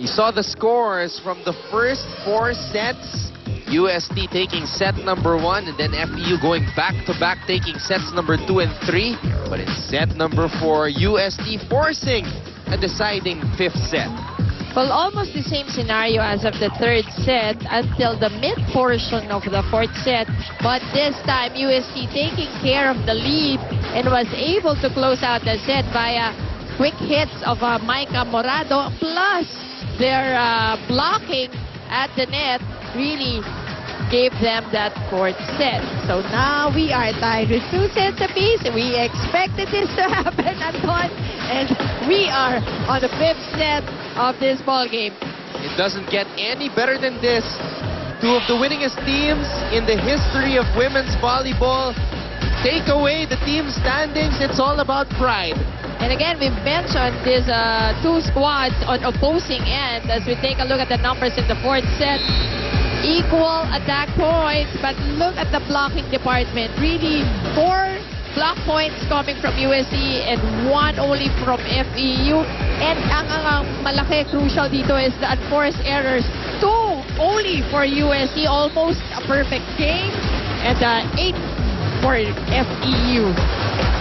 You saw the scores from the first 4 sets. UST taking set number 1, and then FEU going back-to-back taking sets number 2 and 3. But in set number 4, UST forcing a deciding 5th set. Well, almost the same scenario as of the 3rd set until the mid-portion of the 4th set. But this time, UST taking care of the lead and was able to close out the set via quick hits of Micah Morado, plus their blocking at the net really gave them that 4th set. So now we are tied with 2 sets apiece. We expected this to happen, Anton, and we are on the 5th set of this ball game. It doesn't get any better than this. 2 of the winningest teams in the history of women's volleyball take away the team standings. It's all about pride. And again, we've mentioned these 2 squads on opposing ends. As we take a look at the numbers in the 4th set, equal attack points, but look at the blocking department. Really, 4 block points coming from UST and 1 only from FEU. And ang malaki, crucial dito is the unforced errors. 2 only for UST, almost a perfect game, and 8 for FEU.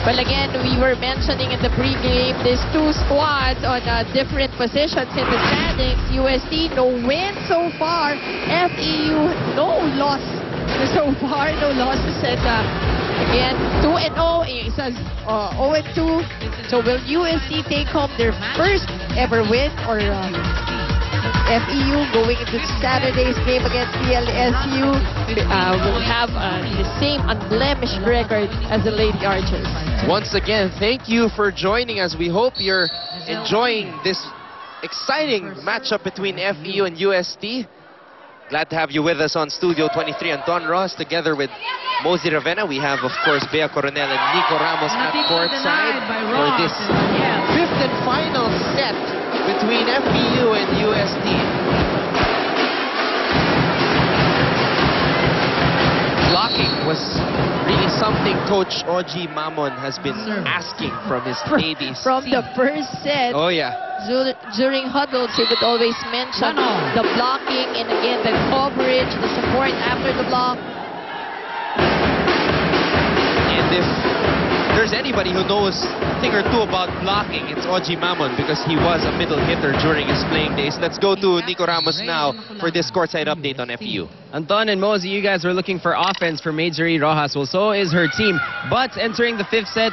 Well, again, we were mentioning in the pregame these 2 squads on different positions in the standings. UST, no win so far. FEU, no loss so far, no losses. And again, 2-0, isa's 0-2. So will UST take home their first ever win, or FEU going into Saturday's game against CLSU will have the same unblemished record as the Lady Archers? Once again, thank you for joining us. We hope you're enjoying this exciting matchup between FEU and UST. Glad to have you with us on Studio 23. Anton Ross together with Mosey Ravenna. We have, of course, Bea Coronel and Nico Ramos at courtside for this 5th and final set between FEU and UST. Blocking was really something Coach Oji Mamon has been asking from his ladies. From the first set. Oh, yeah. During huddles, he would always mention the blocking and again the coverage, the support after the block. And if there's anybody who knows a thing or 2 about blocking, it's Oji Mamon, because he was a middle hitter during his playing days. Let's go to Nico Ramos now for this courtside update on FEU. Anton and Mosey, you guys were looking for offense for Marjorie Rojas. Well, so is her team. But entering the 5th set,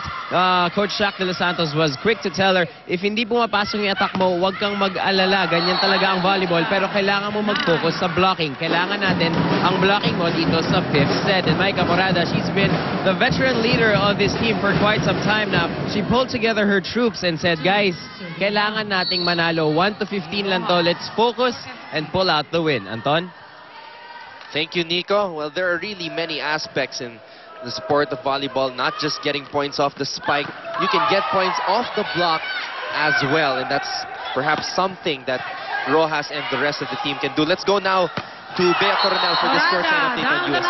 Coach Shaq de los Santos was quick to tell her, if hindi pumapasok yung attack mo, huwag kang mag-alala. Ganyan talaga ang volleyball. Pero kailangan mo mag-focus sa blocking. Kailangan natin ang blocking mo dito sa 5th set. And Micah Morada, she's been the veteran leader of this team for quite some time now. She pulled together her troops and said, guys, kailangan nating manalo. 1-15 lang to. Let's focus and pull out the win. Anton? Thank you, Nico. Well, there are really many aspects in the sport of volleyball, not just getting points off the spike. You can get points off the block as well, and that's perhaps something that Rojas and the rest of the team can do. Let's go now to Bea Coronel for this courtside update on UST.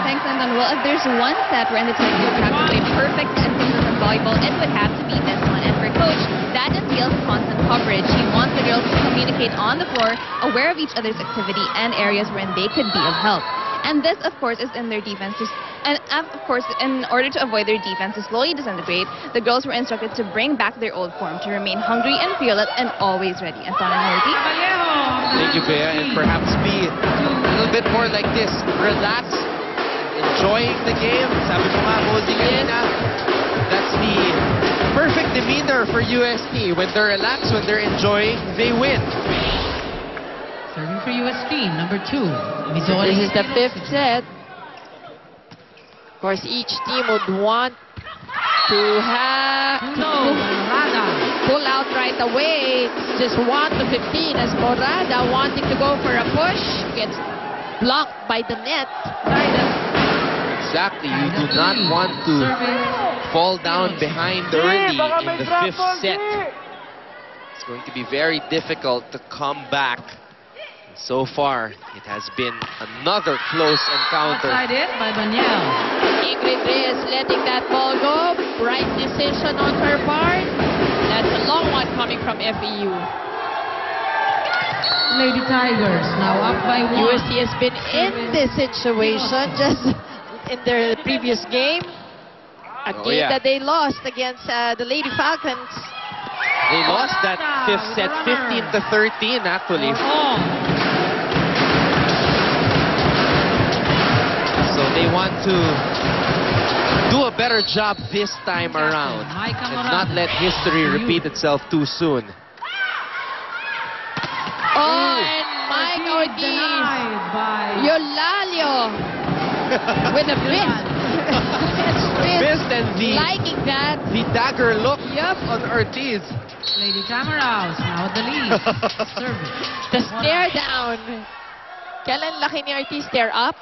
Thanks, Anton. Well, if there's one set where in the time you have to play perfect and consistent volleyball, it would have to be this one. And for Coach, that entails constant coverage. He wants the girls to communicate on the floor, aware of each other's activity and areas wherein they could be of help. And this, of course, is in their defense. And of course, in order to avoid their defense to slowly disintegrate, the girls were instructed to bring back their old form, to remain hungry and fearless and always ready. Anton and Mosey. Thank you, Bea. And perhaps be a little bit more like this. Relax, enjoying the game. Sabi mo nga, Mosey, kanina, that's the perfect demeanor for UST. When they're relaxed, when they're enjoying, they win. Serving for UST, number 2. This is the 5th set. Of course, each team would want to pull out right away. It's just 1-15 as Morada wanting to go for a push gets blocked by the net. Exactly. You do not want to fall down behind early in the 5th set. It's going to be very difficult to come back. So far, it has been another close encounter. Outside it by Danielle. Ingrid Reyes letting that ball go. Right decision on her part. That's a long one coming from FEU. Lady Tigers now up by 1. UST has been in this situation just in their previous game. A game that they lost against the Lady Falcons. They lost that fifth set 15-13 actually. So they want to do a better job this time around and not let history repeat itself too soon. Oh, and Mike Ortiz, Eulalio with a fist. Fist and liking that. The dagger look Yup. on Ortiz. Lady Tamaraos now at the lead. Service. The stare down. Kailan laki ni Ortiz stare up?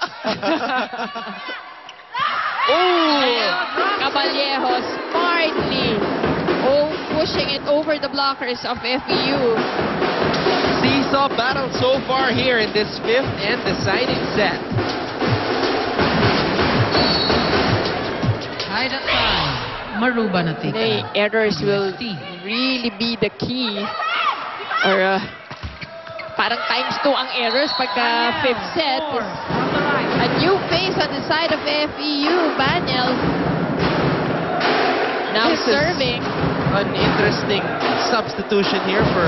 Caballejo smartly pushing it over the blockers of FEU. Seesaw battle so far here in this fifth and deciding set. Tied at 5. Maruba na tita. The errors will really be the key. Or parang times 2 ang errors pagka fifth set. A new face on the side of FEU, Baniel. Now serving. An interesting substitution here for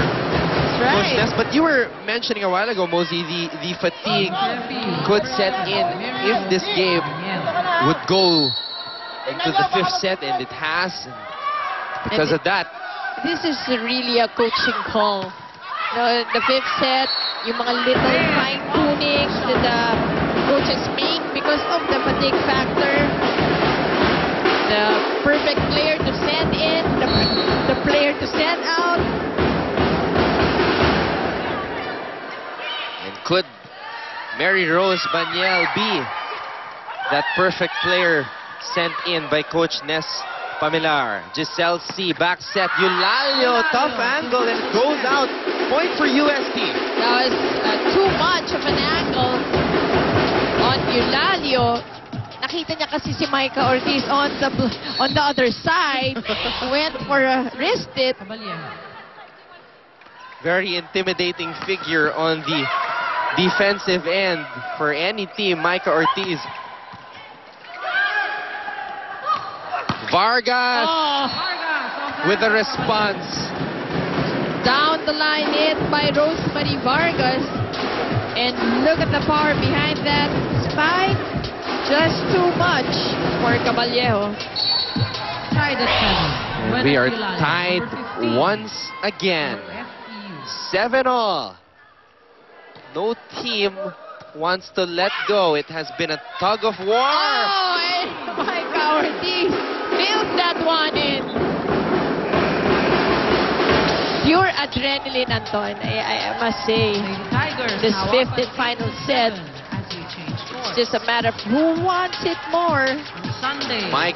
Coach Ness. But you were mentioning a while ago, Mosey, the fatigue could set in if this game would go into the fifth set, and it has. And because of that, this is really a coaching call. The fifth set, yung mga little fine-tunings that the coaches make because of the fatigue factor. The perfect player to send in, the player to send out. and could Mary Rose Baniel be that perfect player sent in by Coach Ness Pamilar? Giselle C. back set. Eulalio, tough angle, and it goes out. Point for UST. That was too much of an angle on Eulalio. Nakita niya kasi si Micah Ortiz on the other side. Went for a wrist it. Very intimidating figure on the defensive end for any team. Micah Ortiz. Vargas with a response. Down the line hit by Rosemary Vargas. And look at the power behind that spike. Just too much for Caballejo. Tied at 7. And we are tied once again. 7-all. No team wants to let go. It has been a tug of war. Oh, and Micah Ortiz fills that one in. Pure adrenaline, Anton, I must say. This fifth and final set. It's just a matter of who wants it more. Sunday. Mike